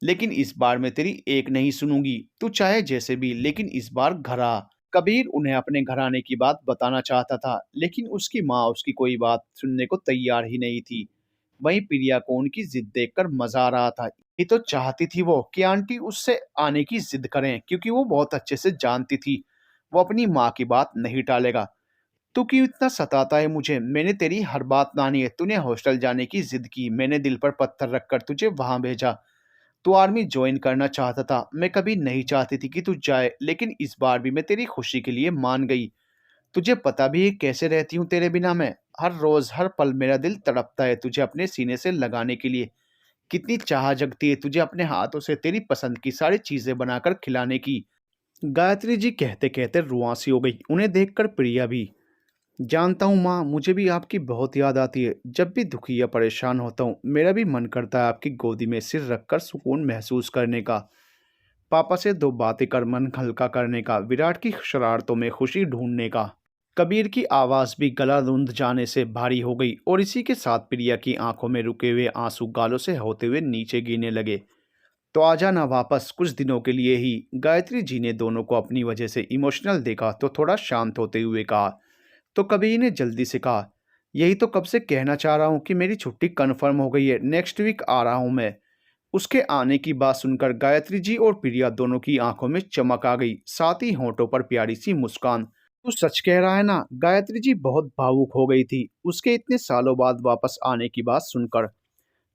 लेकिन इस बार मैं तेरी एक नहीं सुनूंगी। तू चाहे जैसे भी, लेकिन इस बार घर आ। कबीर उन्हें अपने घर आने की बात बताना चाहता था, लेकिन उसकी माँ उसकी कोई बात सुनने को तैयार ही नहीं थी। वहीं प्रिया को उनकी जिद देखकर मजा आ रहा था। ये तो चाहती थी वो कि आंटी उससे आने की जिद करें, क्योंकि वो बहुत अच्छे से जानती थी वो अपनी माँ की बात नहीं टालेगा। तू क्यों इतना सताता है मुझे? मैंने तेरी हर बात मानी है। तूने हॉस्टल जाने की जिद की, मैंने दिल पर पत्थर रखकर तुझे वहां भेजा। तू आर्मी ज्वाइन करना चाहता था, मैं कभी नहीं चाहती थी कि तू जाए, लेकिन इस बार भी मैं तेरी खुशी के लिए मान गई। तुझे पता भी है कैसे रहती हूँ तेरे बिना मैं। हर रोज हर पल मेरा दिल तड़पता है तुझे अपने सीने से लगाने के लिए। कितनी चाह जगती है तुझे अपने हाथों से तेरी पसंद की सारी चीजें बनाकर खिलाने की। गायत्री जी कहते कहते रुआंसी हो गई। उन्हें देखकर प्रिया भी। जानता हूँ माँ, मुझे भी आपकी बहुत याद आती है। जब भी दुखी या परेशान होता हूँ मेरा भी मन करता है आपकी गोदी में सिर रखकर सुकून महसूस करने का, पापा से दो बातें कर मन हल्का करने का, विराट की शरारतों में खुशी ढूंढने का। कबीर की आवाज़ भी गला रुंध जाने से भारी हो गई और इसी के साथ प्रिया की आंखों में रुके हुए आंसू गालों से होते हुए नीचे गिरने लगे। तो आ जाना वापस कुछ दिनों के लिए ही। गायत्री जी ने दोनों को अपनी वजह से इमोशनल देखा तो थोड़ा शांत होते हुए कहा। तो कबीर ने जल्दी से कहा, यही तो कब से कहना चाह रहा हूँ कि मेरी छुट्टी कन्फर्म हो गई है, नेक्स्ट वीक आ रहा हूँ मैं। उसके आने की बात सुनकर गायत्री जी और प्रिया दोनों की आंखों में चमक आ गई, साथ ही होंठों पर प्यारी सी मुस्कान। तू सच कह रहा है ना? गायत्री जी बहुत भावुक हो गई थी उसके इतने सालों बाद वापस आने की बात सुनकर।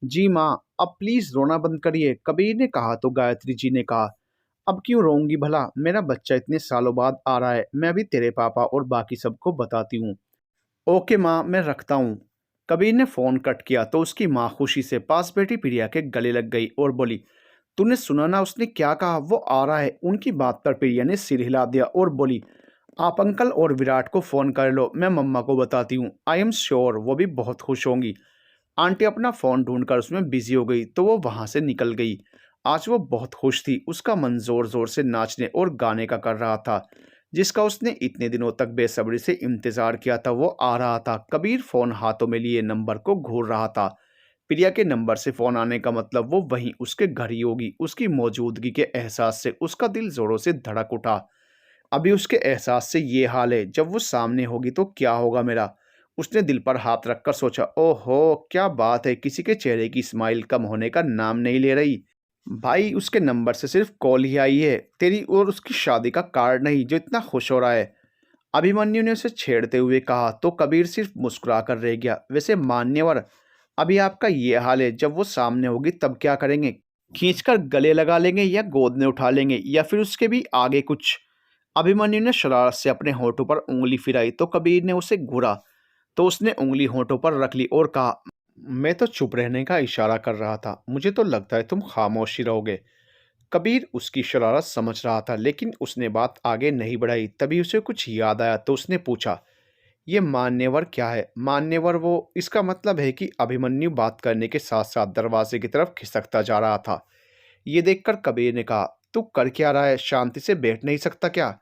जी माँ, अब प्लीज रोना बंद करिए, कबीर ने कहा तो गायत्री जी ने कहा, अब क्यों रोऊंगी भला, मेरा बच्चा इतने सालों बाद आ रहा है, मैं अभी तेरे पापा और बाकी सबको बताती हूँ। ओके माँ, मैं रखता हूँ। कबीर ने फोन कट किया तो उसकी माँ खुशी से पास बैठी प्रिया के गले लग गई और बोली, तूने सुना ना उसने क्या कहा, वो आ रहा है। उनकी बात पर प्रिया ने सिर हिला दिया और बोली, आप अंकल और विराट को फोन कर लो, मैं मम्मा को बताती हूँ, आई एम श्योर वो भी बहुत खुश होंगी। आंटी अपना फोन ढूंढकर उसमें बिजी हो गई तो वो वहां से निकल गई। आज वो बहुत खुश थी, उसका मन जोर जोर से नाचने और गाने का कर रहा था, जिसका उसने इतने दिनों तक बेसब्री से इंतजार किया था वो आ रहा था। कबीर फोन हाथों में लिए नंबर को घूर रहा था। प्रिया के नंबर से फोन आने का मतलब वो वहीं उसके घर ही होगी। उसकी मौजूदगी के एहसास से उसका दिल जोरों से धड़क उठा। अभी उसके एहसास से ये हाल है, जब वो सामने होगी तो क्या होगा मेरा। उसने दिल पर हाथ रखकर सोचा, ओहो क्या बात है, किसी के चेहरे की स्माइल कम होने का नाम नहीं ले रही। भाई उसके नंबर से सिर्फ कॉल ही आई है, तेरी और उसकी शादी का कार्ड नहीं जो इतना खुश हो रहा है। अभिमन्यु ने उसे छेड़ते हुए कहा तो कबीर सिर्फ मुस्कुरा कर रह गया। वैसे मान्यवर, अभी आपका ये हाल है, जब वो सामने होगी तब क्या करेंगे? खींचकर गले लगा लेंगे या गोद में उठा लेंगे या फिर उसके भी आगे कुछ? अभिमन्यु ने शरारत से अपने होठों पर उंगली फिराई तो कबीर ने उसे घूरा तो उसने उंगली होठों पर रख ली और कहा, मैं तो चुप रहने का इशारा कर रहा था, मुझे तो लगता है तुम खामोशी रहोगे। कबीर उसकी शरारत समझ रहा था लेकिन उसने बात आगे नहीं बढ़ाई। तभी उसे कुछ याद आया तो उसने पूछा, ये मान्यवर क्या है? मान्यवर वो, इसका मतलब है कि अभिमन्यु बात करने के साथ साथ दरवाजे की तरफ खिसकता जा रहा था। ये देखकर कबीर ने कहा, तू कर क्या रहा है, शांति से बैठ नहीं सकता क्या?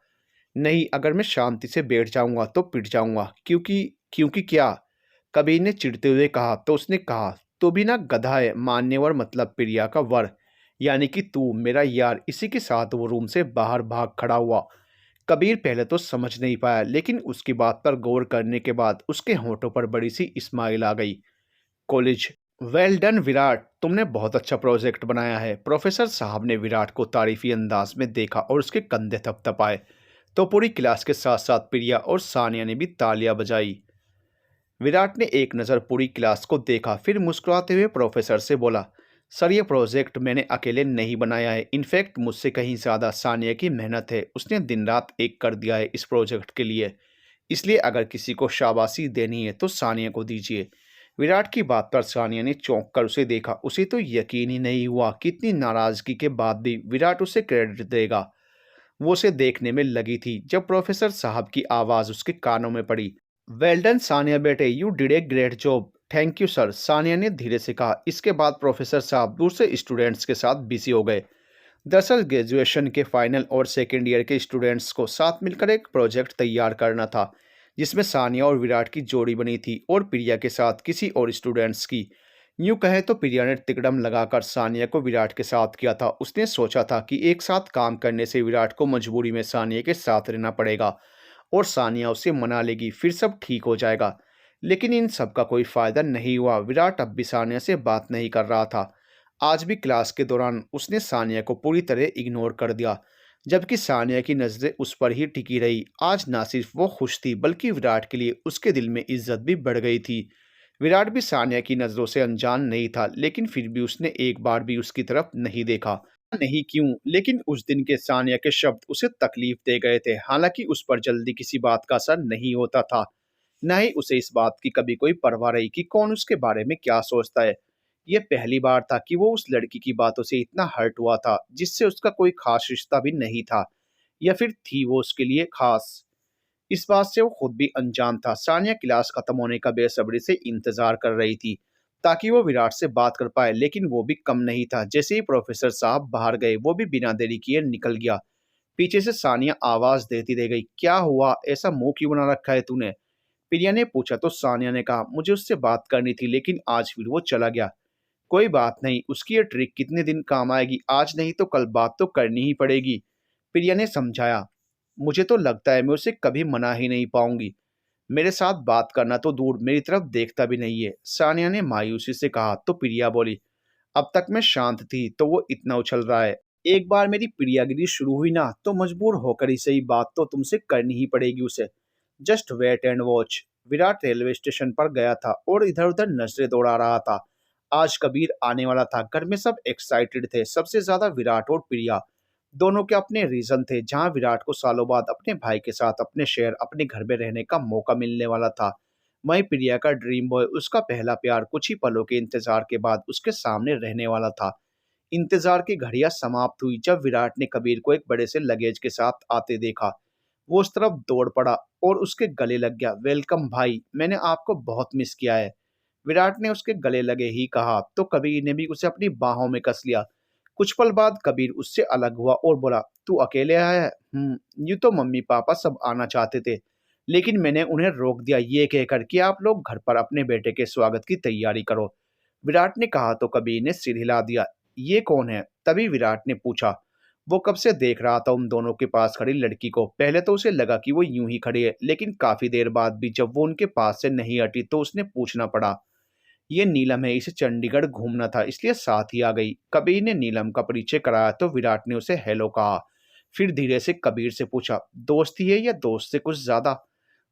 नहीं, अगर मैं शांति से बैठ जाऊंगा तो पिट जाऊंगा। क्योंकि क्योंकि क्या? कबीर ने चिढ़ते हुए कहा तो उसने कहा, तो भी ना गधा है, मान्यवर मतलब प्रिया का वर, यानी कि तू मेरा यार। इसी के साथ वो रूम से बाहर भाग खड़ा हुआ। कबीर पहले तो समझ नहीं पाया लेकिन उसकी बात पर गौर करने के बाद उसके होठों पर बड़ी सी स्माइल आ गई। कॉलेज, वेल डन विराट, तुमने बहुत अच्छा प्रोजेक्ट बनाया है। प्रोफेसर साहब ने विराट को तारीफी अंदाज में देखा और उसके कंधे थपथपाए तो पूरी क्लास के साथ साथ प्रिया और सानिया ने भी तालियां बजाई। विराट ने एक नज़र पूरी क्लास को देखा फिर मुस्कुराते हुए प्रोफेसर से बोला, सर ये प्रोजेक्ट मैंने अकेले नहीं बनाया है, इनफैक्ट मुझसे कहीं ज़्यादा सानिया की मेहनत है। उसने दिन रात एक कर दिया है इस प्रोजेक्ट के लिए, इसलिए अगर किसी को शाबाशी देनी है तो सानिया को दीजिए। विराट की बात पर सानिया ने चौंक कर उसे देखा। उसे तो यकीन ही नहीं हुआ कि इतनी नाराज़गी के बाद भी विराट उसे क्रेडिट देगा। वो उसे देखने में लगी थी जब प्रोफेसर साहब की आवाज़ उसके कानों में पड़ी, वेल डन सानिया बेटे, you did a great job. Thank you sir, Sania ने धीरे से कहा। इसके बाद प्रोफेसर साहब दूसरे स्टूडेंट्स के साथ बिजी हो गए। दरअसल ग्रेजुएशन के फाइनल और सेकेंड ईयर के स्टूडेंट्स को साथ मिलकर एक प्रोजेक्ट तैयार करना था, जिसमें सानिया और विराट की जोड़ी बनी थी और प्रिया के साथ किसी और स्टूडेंट्स की। यूँ कहे तो प्रिया ने तिकड़म लगाकर सानिया को विराट के साथ किया था। उसने सोचा था कि एक साथ काम करने से विराट को मजबूरी में सानिया के साथ रहना पड़ेगा और सानिया उसे मना लेगी, फिर सब ठीक हो जाएगा। लेकिन इन सब का कोई फ़ायदा नहीं हुआ। विराट अब भी सानिया से बात नहीं कर रहा था। आज भी क्लास के दौरान उसने सानिया को पूरी तरह इग्नोर कर दिया, जबकि सानिया की नज़रें उस पर ही टिकी रही। आज ना सिर्फ वो खुश थी बल्कि विराट के लिए उसके दिल में इज्जत भी बढ़ गई थी। विराट भी सानिया की नज़रों से अनजान नहीं था, लेकिन फिर भी उसने एक बार भी उसकी तरफ नहीं देखा। नहीं क्यों, लेकिन उस दिन के सानिया के शब्द उसे तकलीफ दे गए थे। हालांकि उस पर जल्दी किसी बात का असर नहीं होता था, न ही उसे इस बात की कभी कोई परवाह रही कि कौन उसके बारे में क्या सोचता है। यह पहली बार था कि वो उस लड़की की बातों से इतना हर्ट हुआ था, जिससे उसका कोई खास रिश्ता भी नहीं था, या फिर थी वो उसके लिए खास। इस बात से वो खुद भी अनजान था। सानिया क्लास खत्म होने का बेसब्री से इंतजार कर रही थी, ताकि वो विराट से बात कर पाए, लेकिन वो भी कम नहीं था। जैसे ही प्रोफेसर साहब बाहर गए, वो भी बिना देरी किए निकल गया। पीछे से सानिया आवाज देती रह गई, क्या हुआ, ऐसा मुंह क्यों बना रखा है तूने? प्रिया ने पूछा तो सानिया ने कहा, मुझे उससे बात करनी थी, लेकिन आज फिर वो चला गया। कोई बात नहीं, उसकी ये ट्रिक कितने दिन काम आएगी, आज नहीं तो कल बात तो करनी ही पड़ेगी, प्रिया ने समझाया। मुझे तो लगता है मैं उसे कभी मना ही नहीं पाऊंगी। मेरे साथ बात करना तो दूर, मेरी तरफ देखता भी नहीं है, सानिया ने मायूसी से कहा। तो प्रिया बोली, अब तक मैं शांत थी तो वो इतना उछल रहा है। एक बार मेरी प्रियागिरी शुरू हुई ना, तो मजबूर होकर ही सही बात तो तुमसे करनी ही पड़ेगी उसे। Just wait and watch. Virat railway station पर गया था और इधर उधर नजरें दौड़ा रहा था। आज कबीर आने वाला था। घर में सब एक्साइटेड थे, सबसे ज्यादा विराट और प्रिया। दोनों के अपने रीजन थे। जहां विराट को सालों बाद अपने भाई के साथ अपने शहर, अपने घर में रहने का मौका मिलने वाला था, वहीं प्रिया का ड्रीम बॉय, उसका पहला प्यार, कुछ ही पलों के इंतजार के बाद उसके सामने रहने वाला था। इंतजार की घड़ियां समाप्त हुई जब विराट ने कबीर को एक बड़े से लगेज के साथ आते देखा। वो उस तरफ दौड़ पड़ा और उसके गले लग गया। वेलकम भाई, मैंने आपको बहुत मिस किया है, विराट ने उसके गले लगे ही कहा। तो कबीर ने भी उसे अपनी बाहों में कस लिया। कुछ पल बाद कबीर उससे अलग हुआ और बोला, तू अकेले आया है? यूं तो मम्मी पापा सब आना चाहते थे, लेकिन मैंने उन्हें रोक दिया, ये कहकर कि आप लोग घर पर अपने बेटे के स्वागत की तैयारी करो, विराट ने कहा। तो कबीर ने सिर हिला दिया। ये कौन है? तभी विराट ने पूछा। वो कब से देख रहा था उन दोनों के पास खड़ी लड़की को। पहले तो उसे लगा कि वो यूं ही खड़ी है, लेकिन काफी देर बाद भी जब वो उनके पास से नहीं हटी तो उसने पूछना पड़ा। ये नीलम है, इसे चंडीगढ़ घूमना था, इसलिए साथ ही आ गई। कबीर ने नीलम का परिचय कराया तो विराट ने उसे हेलो कहा। फिर धीरे से कबीर से पूछा, दोस्ती है या दोस्त से कुछ ज्यादा?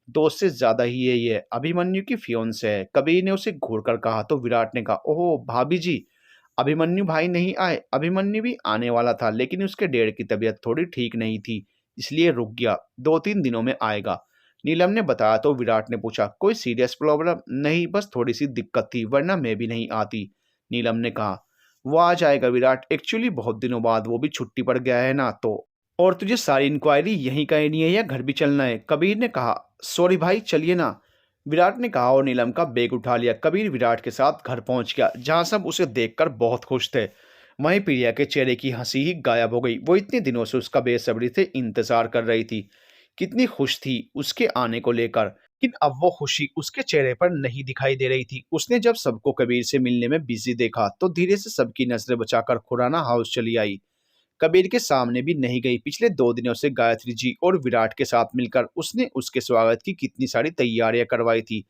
दोस्त से ज्यादा ही है, ये अभिमन्यु की फियोंसे है, कबीर ने उसे घूर कर कहा। तो विराट ने कहा, ओह भाभी जी, अभिमन्यु भाई नहीं आए? अभिमन्यु भी आने वाला था, लेकिन उसके डेढ़ की तबीयत थोड़ी ठीक नहीं थी, इसलिए रुक गया, 2-3 दिनों में आएगा, नीलम ने बताया। तो विराट ने पूछा, कोई सीरियस प्रॉब्लम? नहीं, बस थोड़ी सी दिक्कत थी, वरना मैं भी नहीं आती, नीलम ने कहा। वो आ जाएगा विराट, एक्चुअली बहुत दिनों बाद वो भी छुट्टी पर गया है ना तो। और तुझे सारी इंक्वायरी यहीं करनी है या घर भी चलना है? कबीर ने कहा। सॉरी भाई, चलिए ना, विराट ने कहा और नीलम का बैग उठा लिया। कबीर विराट के साथ घर पहुंच गया, जहां सब उसे देखकर बहुत खुश थे। वहीं प्रिया के चेहरे की हंसी ही गायब हो गई। वो इतने दिनों से उसका बेसब्री से इंतजार कर रही थी, कितनी खुश थी उसके आने को लेकर, लेकिन अब वो खुशी उसके चेहरे पर नहीं दिखाई दे रही थी। उसने जब सबको कबीर से मिलने में बिजी देखा तो धीरे से सबकी नजरें बचाकर खुराना हाउस चली आई। कबीर के सामने भी नहीं गई। पिछले 2 दिनों से गायत्री जी और विराट के साथ मिलकर उसने उसके स्वागत की कितनी सारी तैयारियां करवाई थी।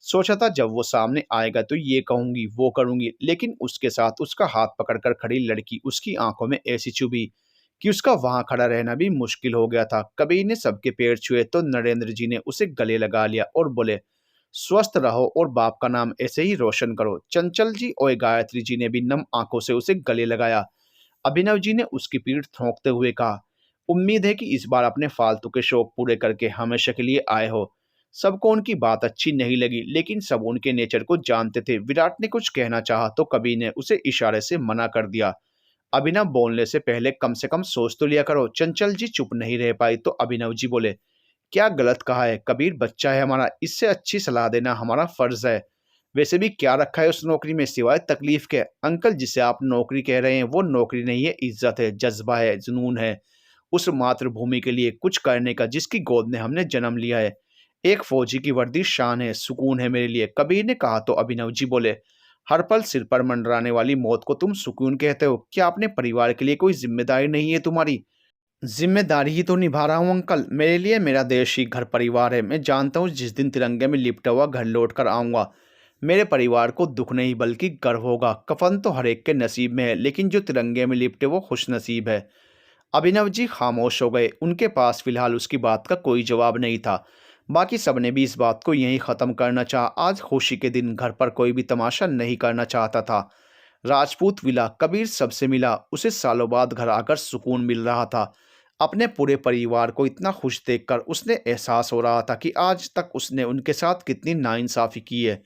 सोचा था जब वो सामने आएगा तो ये कहूंगी, वो करूंगी, लेकिन उसके साथ उसका हाथ पकड़कर खड़ी लड़की उसकी आंखों में ऐसी चुभी कि उसका वहां खड़ा रहना भी मुश्किल हो गया था। कबीर ने सबके पैर छुए तो नरेंद्र जी ने उसे गले लगा लिया और बोले, स्वस्थ रहो और बाप का नाम ऐसे ही रोशन करो। चंचल जी और गायत्री जी ने भी नम आंखों से उसे गले लगाया। अभिनव जी ने उसकी पीठ थोंकते हुए कहा, उम्मीद है कि इस बार अपने फालतू के शौक पूरे करके हमेशा के लिए आए हो। सबको उनकी बात अच्छी नहीं लगी, लेकिन सब उनके नेचर को जानते थे। विराट ने कुछ कहना चाहा तो कबीर ने उसे इशारे से मना कर दिया। अभिनव बोलने से कम सोच तो लिया करो। चंचल जी चुप नहीं रह पाई तो अभिनव जी बोले, क्या गलत कहा है? कबीर बच्चा है हमारा, इससे अच्छी सलाह देना हमारा फर्ज है। वैसे भी क्या रखा है उस नौकरी में सिवाय तकलीफ के? अंकल, जिसे आप नौकरी कह रहे हैं वो नौकरी नहीं है, इज्जत है, जज्बा है, जुनून है, उस मातृभूमि के लिए कुछ करने का जिसकी गोद में हमने जन्म लिया है। एक फौजी की वर्दी शान है, सुकून है मेरे लिए, कबीर ने कहा। तो अभिनव जी बोले, हर पल सिर पर मंडराने वाली मौत को तुम सुकून कहते हो? क्या अपने परिवार के लिए कोई जिम्मेदारी नहीं है तुम्हारी? जिम्मेदारी ही तो निभा रहा हूँ अंकल, मेरे लिए मेरा देश ही घर परिवार है। मैं जानता हूँ जिस दिन तिरंगे में लिपटा हुआ घर लौट कर आऊँगा, मेरे परिवार को दुख नहीं बल्कि गर्व होगा। कफन तो हर एक के नसीब में है, लेकिन जो तिरंगे में लिपटे वो खुश नसीब है। अभिनव जी खामोश हो गए। उनके पास फिलहाल उसकी बात का कोई जवाब नहीं था। बाकी सबने भी इस बात को यहीं ख़त्म करना चाहा। आज खुशी के दिन घर पर कोई भी तमाशा नहीं करना चाहता था। राजपूत विला कबीर सबसे मिला, उसे सालों बाद घर आकर सुकून मिल रहा था। अपने पूरे परिवार को इतना खुश देखकर उसने एहसास हो रहा था कि आज तक उसने उनके साथ कितनी नाइंसाफ़ी की है।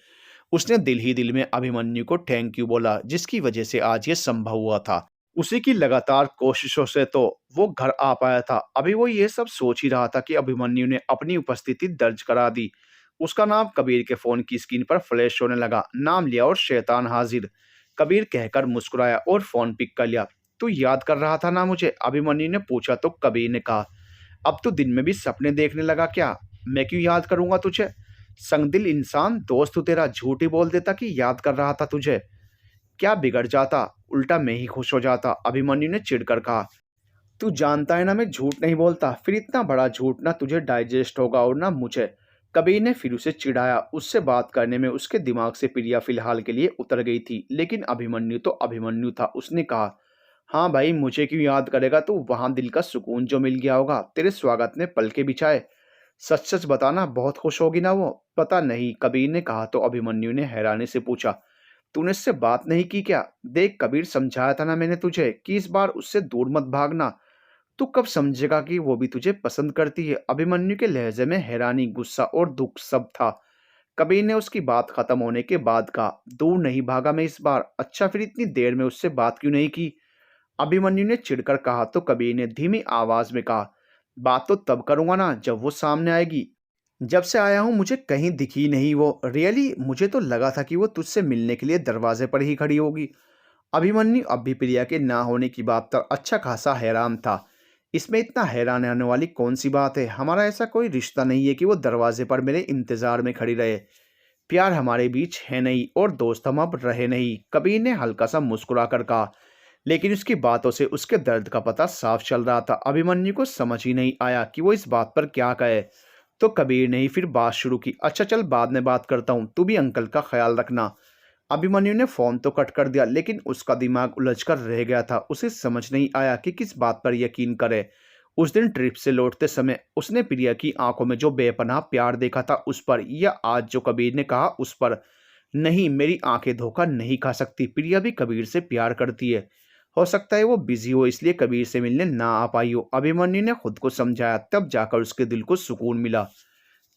उसने दिल ही दिल में अभिमन्यु को थैंक यू बोला, जिसकी वजह से आज ये संभव हुआ था। उसी की लगातार कोशिशों से तो वो घर आ पाया था। अभी वो ये सब सोच ही रहा था कि अभिमन्यु ने अपनी उपस्थिति दर्ज करा दी। उसका नाम कबीर के फ़ोन की स्क्रीन पर फ्लैश होने लगा। नाम लिया और शैतान हाजिर, कबीर कहकर मुस्कुराया और फ़ोन पिक कर लिया। "तू याद कर रहा था ना मुझे?" अभिमन्यु ने पूछा तो कबीर ने कहा, "अब तो दिन में भी सपने देखने लगा क्या? मैं क्यों याद करूँगा तुझे? संगदिल इंसान, दोस्त हूँ तेरा, झूठ ही बोल देता कि याद कर रहा था तुझे। क्या बिगड़ जाता? उल्टा मैं ही खुश हो जाता।" अभिमन्यु ने चिढ़कर कहा। "तू जानता है ना मैं झूठ नहीं बोलता, फिर इतना बड़ा झूठ ना तुझे डाइजेस्ट होगा और ना मुझे।" कबीर ने फिर उसे चिढ़ाया। उससे बात करने में उसके दिमाग से प्रिया फिलहाल के लिए उतर गई थी, लेकिन अभिमन्यु तो अभिमन्यु था। उसने कहा, "हाँ भाई, मुझे क्यों याद करेगा तू? वहाँ दिल का सुकून जो मिल गया होगा, तेरे स्वागत ने पलके बिछाए। सच सच बताना, बहुत खुश होगी ना वो?" "पता नहीं," कबीर ने कहा तो अभिमन्यु ने हैरानी से पूछा, "तूने उससे बात नहीं की क्या?" "देख कबीर, समझाया था ना मैंने तुझे कि इस बार उससे दूर मत भागना। तू कब समझेगा कि वो भी तुझे पसंद करती है?" अभिमन्यु के लहजे में हैरानी, गुस्सा और दुख सब था। कबीर ने उसकी बात खत्म होने के बाद कहा, "दूर नहीं भागा मैं इस बार। अच्छा, फिर इतनी देर में उससे बात क्यों नहीं की?" अभिमन्यु ने चिढ़कर कहा तो कबीर ने धीमी आवाज में कहा, "बात तो तब करूंगा ना जब वो सामने आएगी। जब से आया हूँ मुझे कहीं दिखी नहीं वो। रियली मुझे तो लगा था कि वो तुझसे मिलने के लिए दरवाजे पर ही खड़ी होगी।" अभिमन्यु अब भी प्रिया के ना होने की बात पर अच्छा खासा हैरान था। "इसमें इतना हैरान होने वाली कौन सी बात है? हमारा ऐसा कोई रिश्ता नहीं है कि वो दरवाजे पर मेरे इंतजार में खड़ी रहे। प्यार हमारे बीच है नहीं और दोस्त हम अब रहे नहीं," कबीर ने हल्का सा मुस्कुरा कर कहा। लेकिन उसकी बातों से उसके दर्द का पता साफ चल रहा था। अभिमन्यु को समझ ही नहीं आया कि वो इस बात पर क्या कहे। तो कबीर ने ही फिर बात शुरू की, "अच्छा चल, बाद में बात करता हूँ, तू भी अंकल का ख्याल रखना।" अभिमन्यु ने फोन तो कट कर दिया, लेकिन उसका दिमाग उलझकर रह गया था। उसे समझ नहीं आया कि किस बात पर यकीन करे। उस दिन ट्रिप से लौटते समय उसने प्रिया की आंखों में जो बेपनाह प्यार देखा था उस पर, या आज जो कबीर ने कहा उस पर। नहीं, मेरी आंखें धोखा नहीं खा सकती। प्रिया भी कबीर से प्यार करती है। हो सकता है वो बिजी हो, इसलिए कबीर से मिलने ना आ पाई हो। अभिमन्यु ने खुद को समझाया, तब जाकर उसके दिल को सुकून मिला।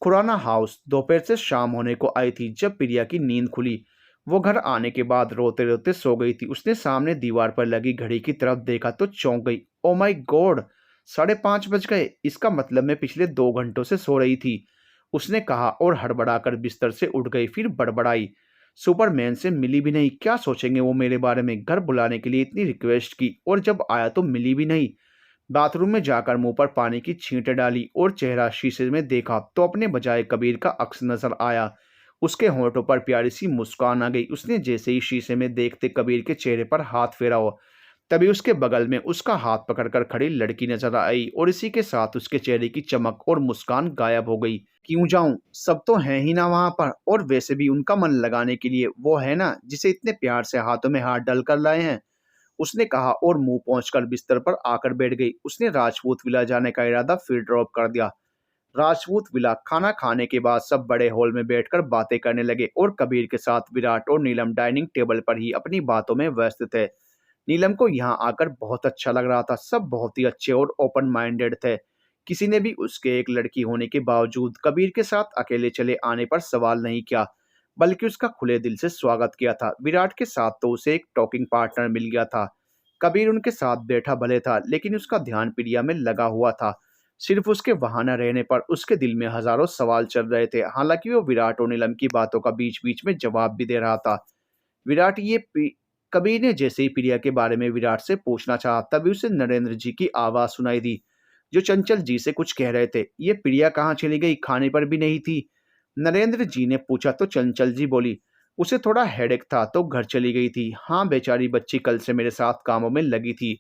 खुराना हाउस दोपहर से शाम होने को आई थी जब प्रिया की नींद खुली। वो घर आने के बाद रोते रोते सो गई थी। उसने सामने दीवार पर लगी घड़ी की तरफ देखा तो चौंक गई। ओ माय गॉड, 5:30 बज गए। इसका मतलब मैं पिछले 2 घंटों से सो रही थी, उसने कहा और हड़बड़ाकर बिस्तर से उठ गई। फिर बड़बड़ाई, सुपरमैन से मिली भी नहीं, क्या सोचेंगे वो मेरे बारे में। घर बुलाने के लिए इतनी रिक्वेस्ट की और जब आया तो मिली भी नहीं। बाथरूम में जाकर मुंह पर पानी की छींटे डाली और चेहरा शीशे में देखा तो अपने बजाय कबीर का अक्स नजर आया। उसके होंठों पर प्यारी सी मुस्कान आ गई। उसने जैसे ही शीशे में देखते कबीर के चेहरे पर हाथ फेरा हो, तभी उसके बगल में उसका हाथ पकड़कर खड़ी लड़की नजर आई और इसी के साथ उसके चेहरे की चमक और मुस्कान गायब हो गई। "क्यों जाऊं, सब तो हैं ही ना वहां पर, और वैसे भी उनका मन लगाने के लिए वो है ना जिसे इतने प्यार से हाथों में हाथ डालकर लाए हैं," उसने कहा और मुंह पहुंचकर बिस्तर पर आकर बैठ गई। उसने राजपूत विला जाने का इरादा फिर ड्रॉप कर दिया। राजपूत विला खाना खाने के बाद सब बड़े हॉल में बैठकर बातें करने लगे और कबीर के साथ विराट और नीलम डाइनिंग टेबल पर ही अपनी बातों में व्यस्त थे। नीलम को यहाँ आकर बहुत अच्छा लग रहा था। सब बहुत ही अच्छे और ओपन माइंडेड थे। किसी ने भी उसके एक लड़की होने के बावजूद कबीर के साथ अकेले चले आने पर सवाल नहीं किया, बल्कि उसका खुले दिल से स्वागत किया था। विराट के साथ तो उसे एक टॉकिंग पार्टनर मिल गया था। कबीर उनके साथ बैठा भले था, लेकिन उसका ध्यान प्रिया में लगा हुआ था। सिर्फ उसके वहां न रहने पर उसके दिल में हजारों सवाल चल रहे थे। हालांकि वो विराट और नीलम की बातों का बीच बीच में जवाब भी दे रहा था। विराट ये कबीर ने जैसे ही प्रिया के बारे में विराट से पूछना चाहा, तभी उसे नरेंद्र जी की आवाज सुनाई दी, जो चंचल जी से कुछ कह रहे थे। "ये प्रिया कहाँ चली गई? खाने पर भी नहीं थी?" नरेंद्र जी ने पूछा तो चंचल जी बोली, "उसे थोड़ा हेडेक था तो घर चली गई थी। हाँ, बेचारी बच्ची कल से मेरे साथ कामों में लगी थी।"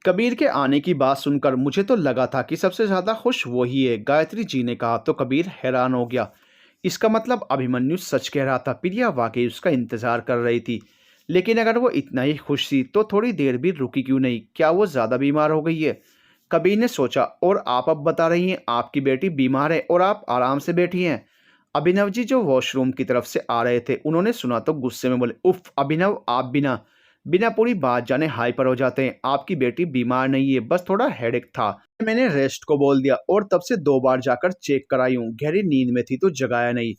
कबीर के आने की बात सुनकर मुझे तो लगा था कि सबसे ज्यादा खुश वो ही है, गायत्री जी ने कहा तो कबीर हैरान हो गया। इसका मतलब अभिमन्यु सच कह रहा था, प्रिया वाकई उसका इंतजार कर रही थी। लेकिन अगर वो इतना ही खुश थी तो थोड़ी देर भी रुकी क्यों नहीं? क्या वो ज्यादा बीमार हो गई है? कबीर ने सोचा, और आप अब बता रही हैं आपकी बेटी बीमार है और आप आराम से बैठी हैं। अभिनव जी जो वॉशरूम की तरफ से आ रहे थे उन्होंने सुना तो गुस्से में बोले, उफ अभिनव, आप बिना बिना पूरी बात जाने हाइपर हो जाते हैं। आपकी बेटी बीमार नहीं है, बस थोड़ा हेडेक था। मैंने रेस्ट को बोल दिया और तब से 2 बार जाकर चेक कराई हूँ। गहरी नींद में थी तो जगाया नहीं।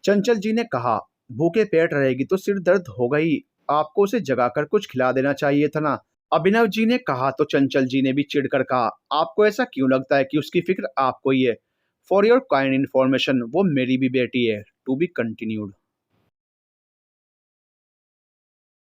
चंचल जी ने कहा, भूखे पेट रहेगी तो सिर दर्द होगा ही, आपको उसे जगाकर कुछ खिला देना चाहिए था ना। अभिनव जी ने कहा तो चंचल जी ने भी चिढ़कर कहा, आपको ऐसा क्यों लगता है कि उसकी फिक्र आपको ही है? फॉर योर काइंड इन्फॉर्मेशन वो मेरी भी बेटी है। To be continued.